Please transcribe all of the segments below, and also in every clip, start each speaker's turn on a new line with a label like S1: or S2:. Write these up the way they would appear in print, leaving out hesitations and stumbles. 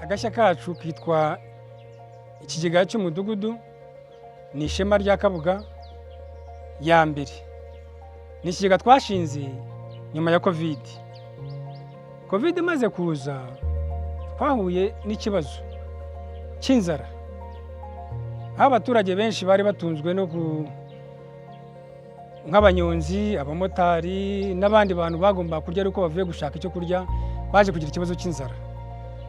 S1: agashya kacu kitwa ikigega cy'umudugudu, ni ishema rya Kabuga ya mbere. Ni ikigega twashinze nyuma ya Covid imaze kuza, twahuye n'ikibazo cy'inzara. Abaturage benshi bari batunzwe no nk'abanyonzi, abamotari n'abandi bantu bagomba kurya ariko bavuye gushaka icyo kurya, baje kugira ikibazo cy'inzara.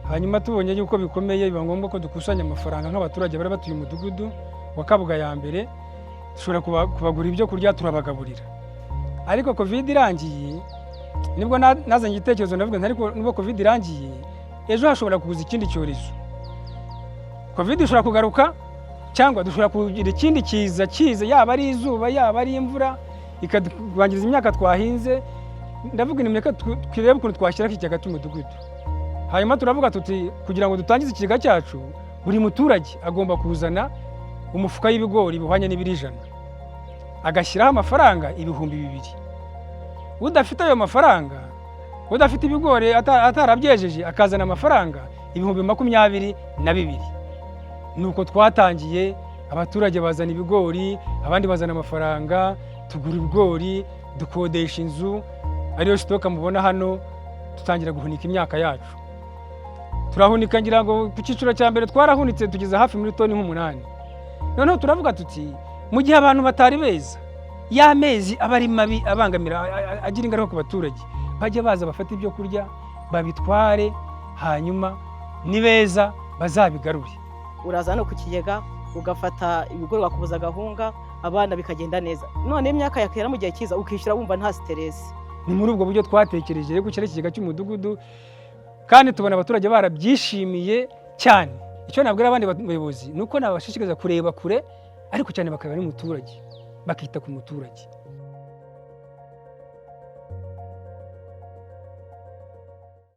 S1: Hanyuma tubonye yuko bikomeye, biba ngombwa ko dukusanya amafaranga nk'abaturage bari batuye umudugudu wa Kabuga ya mbere, dushobora kubagura ibyo kurya, turabagaburira. Ariko Covid irangiye nibwo nazanye igitekerezo, ndavuga ariko nubwo Covid irangiye, ejo hashobora kuza ikindi cyorezo. Covid ishobora kugaruka cyangwa dushobora kugira ikindi kiza, yaba ari izuba, yaba ari imvura, ikadwangiza imyaka twahinze. Ndavuga nimureka twirebe ukuntu twashyira ikigega cy'umudugudu. Hanyuma turavuga tuti kugira ngo dutangize ikigega cyacu, buri muturage agomba kuzana umufuka y'ibigori bihwanye n'ibiro 100, agashyiraho amafaranga 2,000. Udafite ayo mafaranga, udafite ibigori atarabyejeje, akazana amafaranga 22,000. Nuko twatangiye, abaturage bazana ibigori, abandi bazana amafaranga, tugura ibigori, dukodesha inzu ariyo stoka mubona hano, tutangira guhunika imyaka yacu. Turahunika ngira ngo ku cyiciro cya mbere twarahunitse tugeze hafi muri toni 8. Noneho turavuga tuti mu gihe abantu batari beza, ya mezi abari mabi abangamira agira ingaruka ku baturage, bajye baza bafata ibyo kurya babitware, hanyuma ni beza bazabigarure.
S2: Uraza no ku kigega ugafata ibigori wakubuza gahunga, abana bikagenda neza. None imyaka yakera mu gihe kiza ukishyura wumva nta stress.
S1: Ni muri ubwo buryo twatekereje rero gushyira ikigega cy'umudugudu, kandi tubona abaturage barabyishimiye cyane. Icyo nabwira abandi bayobozi nuko nabashishikariza kureba kure, ariko cyane bakaba ari umuturage, bakita ku muturage.